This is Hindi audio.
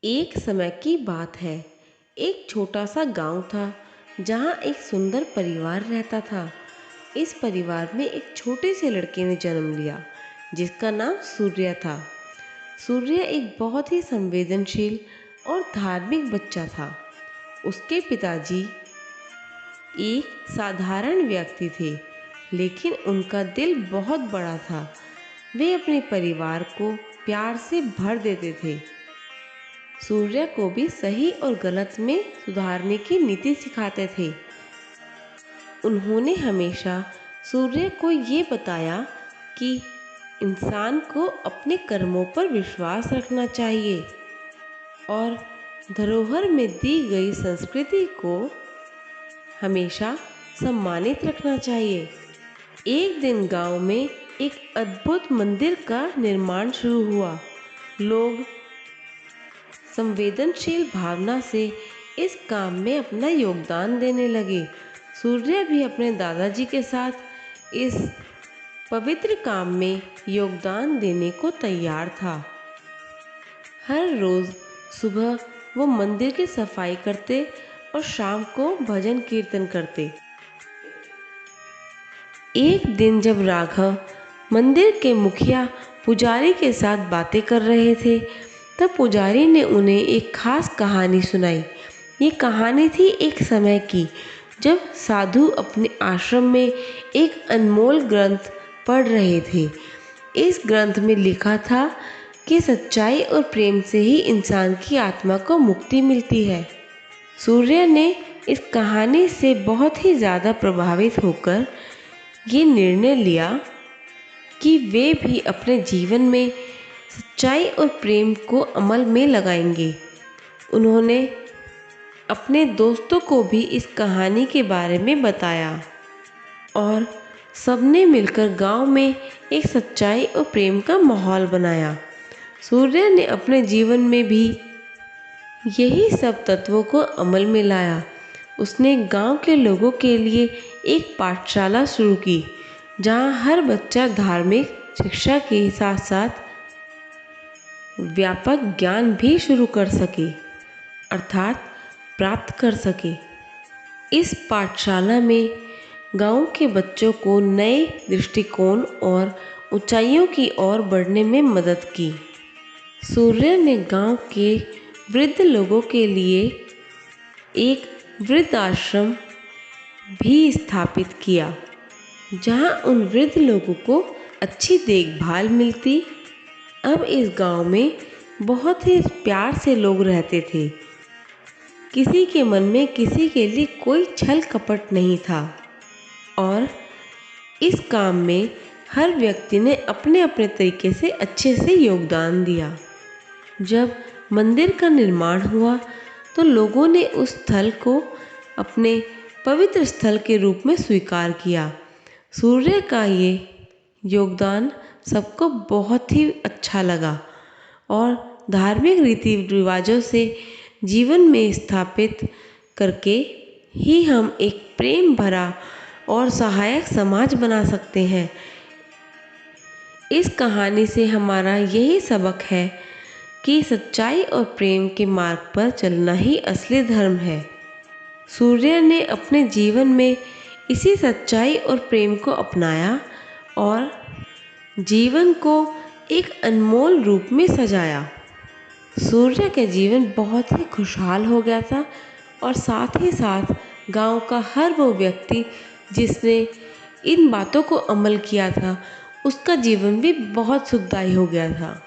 एक समय की बात है। एक छोटा सा गांव था जहां एक सुंदर परिवार रहता था। इस परिवार में एक छोटे से लड़के ने जन्म लिया जिसका नाम सूर्य था। सूर्य एक बहुत ही संवेदनशील और धार्मिक बच्चा था। उसके पिताजी एक साधारण व्यक्ति थे, लेकिन उनका दिल बहुत बड़ा था। वे अपने परिवार को प्यार से भर देते थे। सूर्य को भी सही और गलत में सुधारने की नीति सिखाते थे। उन्होंने हमेशा सूर्य को ये बताया कि इंसान को अपने कर्मों पर विश्वास रखना चाहिए और धरोहर में दी गई संस्कृति को हमेशा सम्मानित रखना चाहिए। एक दिन गांव में एक अद्भुत मंदिर का निर्माण शुरू हुआ। लोग संवेदनशील भावना से इस काम में अपना योगदान देने लगे। सूर्य भी अपने दादाजी के साथ इस पवित्र काम में योगदान देने को तैयार था। हर रोज सुबह वो मंदिर की सफाई करते और शाम को भजन कीर्तन करते। एक दिन जब राघव मंदिर के मुखिया पुजारी के साथ बातें कर रहे थे, तब पुजारी ने उन्हें एक खास कहानी सुनाई। ये कहानी थी एक समय की, जब साधु अपने आश्रम में एक अनमोल ग्रंथ पढ़ रहे थे। इस ग्रंथ में लिखा था कि सच्चाई और प्रेम से ही इंसान की आत्मा को मुक्ति मिलती है। सूर्य ने इस कहानी से बहुत ही ज़्यादा प्रभावित होकर ये निर्णय लिया कि वे भी अपने जीवन में सच्चाई और प्रेम को अमल में लगाएंगे। उन्होंने अपने दोस्तों को भी इस कहानी के बारे में बताया और सबने मिलकर गांव में एक सच्चाई और प्रेम का माहौल बनाया। सूर्य ने अपने जीवन में भी यही सब तत्वों को अमल में लाया। उसने गांव के लोगों के लिए एक पाठशाला शुरू की, जहां हर बच्चा धार्मिक शिक्षा के साथ साथ व्यापक ज्ञान भी शुरू कर सके, अर्थात प्राप्त कर सके। इस पाठशाला में गांव के बच्चों को नए दृष्टिकोण और ऊंचाइयों की ओर बढ़ने में मदद की। सूर्य ने गांव के वृद्ध लोगों के लिए एक वृद्ध आश्रम भी स्थापित किया, जहां उन वृद्ध लोगों को अच्छी देखभाल मिलती। अब इस गांव में बहुत ही प्यार से लोग रहते थे। किसी के मन में किसी के लिए कोई छल कपट नहीं था और इस काम में हर व्यक्ति ने अपने अपने तरीके से अच्छे से योगदान दिया। जब मंदिर का निर्माण हुआ तो लोगों ने उस स्थल को अपने पवित्र स्थल के रूप में स्वीकार किया। सूर्य का ये योगदान सबको बहुत ही अच्छा लगा और धार्मिक रीति रिवाजों से जीवन में स्थापित करके ही हम एक प्रेम भरा और सहायक समाज बना सकते हैं। इस कहानी से हमारा यही सबक है कि सच्चाई और प्रेम के मार्ग पर चलना ही असली धर्म है। सूर्य ने अपने जीवन में इसी सच्चाई और प्रेम को अपनाया और जीवन को एक अनमोल रूप में सजाया। सूर्य का जीवन बहुत ही खुशहाल हो गया था और साथ ही साथ गांव का हर वो व्यक्ति जिसने इन बातों को अमल किया था, उसका जीवन भी बहुत सुखदायी हो गया था।